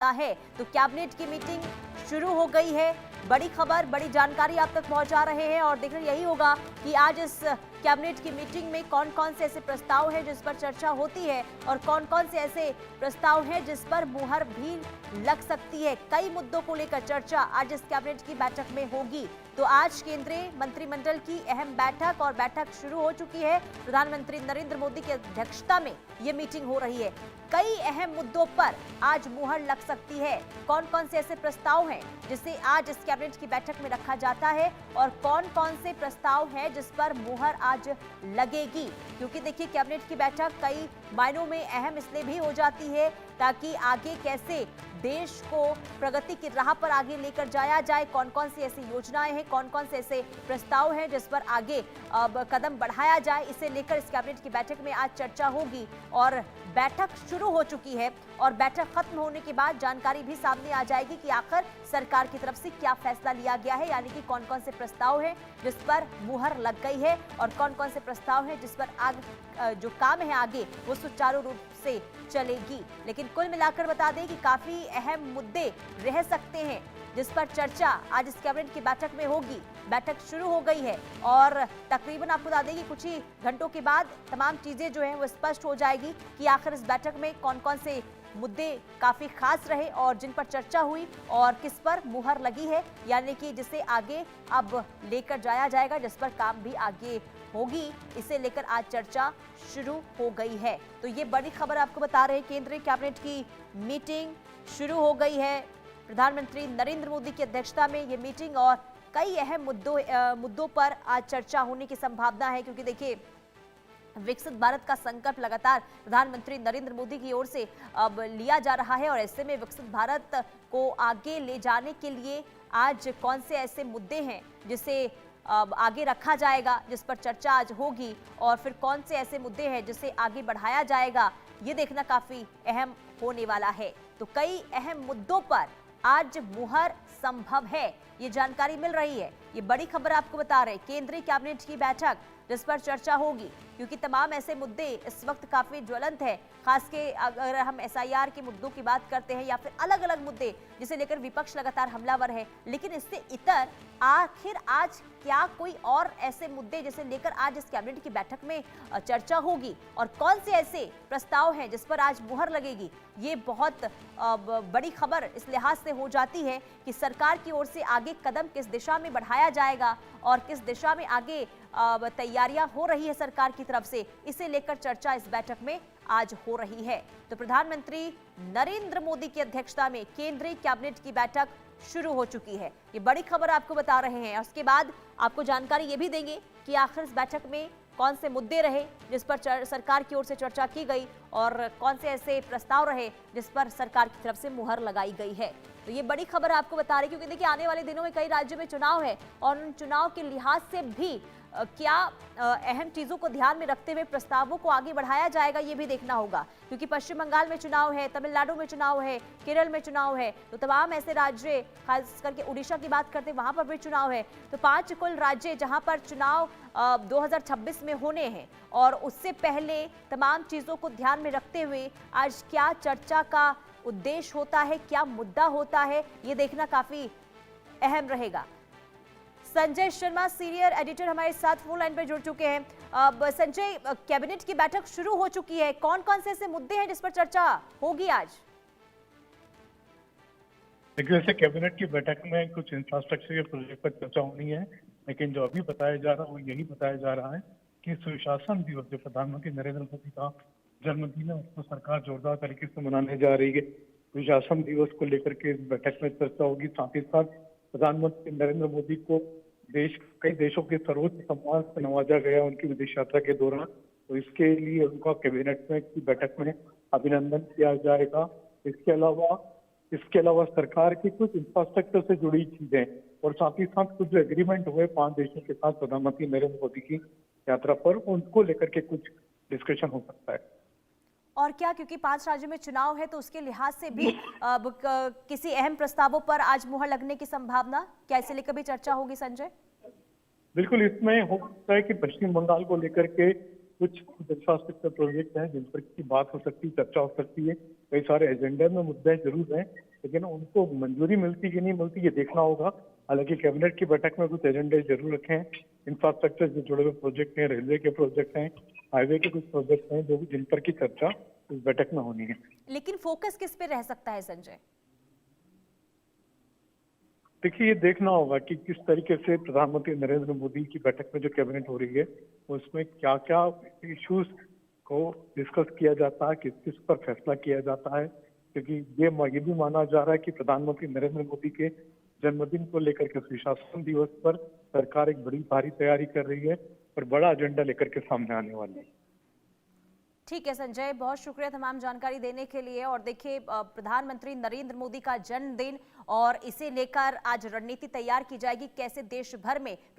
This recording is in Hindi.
है तो कैबिनेट की मीटिंग शुरू हो गई है। बड़ी खबर, बड़ी जानकारी आप तक पहुंचा रहे हैं और देखना यही होगा कि आज इस कैबिनेट की मीटिंग में कौन कौन से ऐसे प्रस्ताव हैं जिस पर चर्चा होती है और कौन कौन से ऐसे प्रस्ताव हैं जिस पर मुहर भी लग सकती है। कई मुद्दों को लेकर चर्चा आज इस कैबिनेट की बैठक में होगी। तो आज केंद्रीय मंत्रिमंडल की अहम बैठक शुरू हो चुकी है। प्रधानमंत्री नरेंद्र मोदी की अध्यक्षता में ये मीटिंग हो रही है। कई अहम मुद्दों पर आज मुहर लग सकती है। कौन कौन से ऐसे प्रस्ताव हैं जिसे आज इस कैबिनेट की बैठक में रखा जाता है और कौन कौन से प्रस्ताव हैं जिस पर मुहर आज लगेगी, क्योंकि देखिए कैबिनेट की बैठक कई मायनों में अहम इसलिए भी हो जाती है ताकि आगे कैसे देश को प्रगति की राह पर आगे लेकर जाया जाए, कौन कौन सी ऐसी योजनाएं हैं, कौन कौन से ऐसे प्रस्ताव हैं जिस पर आगे कदम बढ़ाया जाए, इसे लेकर इस कैबिनेट की बैठक में आज चर्चा होगी। और बैठक शुरू हो चुकी है और बैठक खत्म होने के बाद जानकारी भी सामने आ जाएगी कि आखिर सरकार की तरफ से क्या फैसला लिया गया है, यानी कि कौन कौन से प्रस्ताव हैं जिस पर मुहर लग गई है और कौन कौन से प्रस्ताव हैं जिस पर जो काम है आगे वो सुचारू रूप से चलेगी। लेकिन कुल मिलाकर बता दें कि काफी अहम मुद्दे रह सकते हैं जिस पर चर्चा आज इस कैबिनेट की बैठक में होगी। बैठक शुरू हो गई है और तकरीबन आपको बता दें कि कुछ ही घंटों के बाद तमाम चीजें जो हैं वो स्पष्ट हो जाएगी कि आखिर इस बैठक में कौन कौन से मुद्दे काफी खास रहे और जिन पर चर्चा हुई और किस पर मुहर लगी है, यानी कि जिसे आगे अब लेकर जाया जाएगा, जिस पर काम भी आगे होगी, इसे लेकर आज चर्चा शुरू हो गई है। तो ये बड़ी खबर आपको बता रहे हैं, केंद्रीय कैबिनेट की मीटिंग शुरू हो गई है। प्रधानमंत्री नरेंद्र मोदी की अध्यक्षता में ये मीटिंग और कई अहम मुद्दों पर आज चर्चा होने की संभावना है, क्योंकि देखिए विकसित भारत का संकल्प लगातार प्रधानमंत्री नरेंद्र मोदी की ओर से अब लिया जा रहा है और ऐसे में विकसित भारत को आगे ले जाने के लिए आज कौन से ऐसे मुद्दे हैं जिसे आगे रखा जाएगा, जिस पर चर्चा आज होगी और फिर कौन से ऐसे मुद्दे हैं जिसे आगे बढ़ाया जाएगा, ये देखना काफी अहम होने वाला है। तो कई अहम मुद्दों पर आज मुहर संभव है, ये जानकारी मिल रही है। ये बड़ी खबर आपको बता रहे, केंद्रीय कैबिनेट की बैठक जिस पर चर्चा होगी, क्योंकि तमाम ऐसे मुद्दे इस वक्त काफी ज्वलंत है। खास के अगर हम एसआईआर के मुद्दों की बात करते हैं या फिर अलग अलग मुद्दे जिसे लेकर विपक्ष लगातार हमलावर है, लेकिन इससे इतर आखिर आज क्या कोई और ऐसे मुद्दे जिसे लेकर आज इस कैबिनेट की बैठक में चर्चा होगी और कौन से ऐसे प्रस्ताव हैं जिस पर आज मुहर लगेगी, ये बहुत बड़ी खबर इस लिहाज से हो जाती है कि सरकार की ओर से आगे कदम किस दिशा में बढ़ाया जाएगा और किस दिशा में आगे तैयारियां हो रही है सरकार की तरफ से, इसे लेकर चर्चा इस बैठक में आज हो रही है। तो प्रधानमंत्री नरेंद्र मोदी की अध्यक्षता में केंद्रीय कैबिनेट की बैठक शुरू हो चुकी है। ये बड़ी खबर आपको बता रहे हैं। उसके बाद आपको जानकारी ये भी देंगे कि आखिर इस बैठक में कौन से मुद्दे रहे जिस पर सरकार की ओर से चर्चा की गई और कौन से ऐसे प्रस्ताव रहे जिस पर सरकार की तरफ से मुहर लगाई गई है। तो ये बड़ी खबर आपको बता रही, क्योंकि देखिए आने वाले दिनों में कई राज्यों में चुनाव है और उन चुनाव के लिहाज से भी क्या अहम चीजों को ध्यान में रखते हुए प्रस्तावों को आगे बढ़ाया जाएगा, ये भी देखना होगा, क्योंकि पश्चिम बंगाल में चुनाव है, तमिलनाडु में चुनाव है, केरल में चुनाव है, तो तमाम ऐसे राज्य, खास करके उड़ीसा की बात करते हैं वहां पर भी चुनाव है। तो 5 कुल राज्य जहां पर चुनाव 2026 में होने हैं और उससे पहले तमाम चीजों को ध्यान में रखते हुए आज क्या चर्चा का उद्देश्य होता है, क्या मुद्दा होता है, ये देखना काफी अहम रहेगा। संजय शर्मा सीनियर एडिटर हमारे साथ फोन लाइन पर जुड़ चुके हैं। अब संजय, कैबिनेट की बैठक शुरू हो चुकी है, कौन कौन से ऐसे मुद्दे हैं जिस पर चर्चा होगी आज? देखिए, वैसे कैबिनेट की बैठक में कुछ इंफ्रास्ट्रक्चर के प्रोजेक्ट पर चर्चा होनी है, लेकिन जो अभी बताया जा रहा है वो यही बताया जा रहा है कि सुशासन दिवस जो प्रधानमंत्री नरेंद्र मोदी का जन्मदिन है उसको सरकार जोरदार तरीके से मनाने जा रही है। सुशासन दिवस को लेकर के इस बैठक में चर्चा होगी। साथ ही साथ प्रधानमंत्री नरेंद्र मोदी को कई देशों के सर्वोच्च सम्मान से नवाजा गया उनकी विदेश यात्रा के दौरान, तो इसके लिए उनका कैबिनेट में की बैठक में अभिनंदन किया जाएगा। इसके अलावा सरकार की कुछ इंफ्रास्ट्रक्चर से जुड़ी चीजें और साथ ही साथ कुछ एग्रीमेंट हुए 5 देशों के साथ प्रधानमंत्री नरेंद्र मोदी की यात्रा पर, उनको लेकर के कुछ डिस्कशन हो सकता है। और क्या, क्योंकि 5 राज्यों में चुनाव है तो उसके लिहाज से भी किसी अहम प्रस्तावों पर आज मुहर लगने की संभावना, क्या इसे लेकर भी चर्चा होगी संजय? बिल्कुल, इसमें हो सकता है कि पश्चिम बंगाल को लेकर के कुछ इंफ्रास्ट्रक्चर प्रोजेक्ट हैं जिन पर की बात हो सकती है, चर्चा हो सकती है। कई सारे एजेंडे में मुद्दे जरूर हैं, लेकिन उनको मंजूरी मिलती कि नहीं मिलती ये देखना होगा। हालांकि कैबिनेट की बैठक में कुछ एजेंडे जरूर रखे हैं। इंफ्रास्ट्रक्चर से जुड़े हुए प्रोजेक्ट हैं, रेलवे के प्रोजेक्ट हैं, हाईवे के कुछ प्रोजेक्ट हैं जो जिन पर की चर्चा इस बैठक में होनी है। लेकिन फोकस किस पे रह सकता है संजय? देखिए, ये देखना होगा कि किस तरीके से प्रधानमंत्री नरेंद्र मोदी की बैठक में जो कैबिनेट हो रही है उसमें क्या क्या इश्यूज को डिस्कस किया जाता है, किस किस पर फैसला किया जाता है। क्योंकि ये भी माना जा रहा है कि प्रधानमंत्री नरेंद्र मोदी के जन्मदिन को लेकर के सुशासन दिवस पर सरकार एक बड़ी भारी तैयारी कर रही है और बड़ा एजेंडा लेकर के सामने आने वाली है। ठीक है संजय, बहुत शुक्रिया तमाम जानकारी देने के लिए। और देखिए, प्रधानमंत्री नरेंद्र मोदी का जन्मदिन और इसे लेकर आज रणनीति तैयार की जाएगी, कैसे देश भर में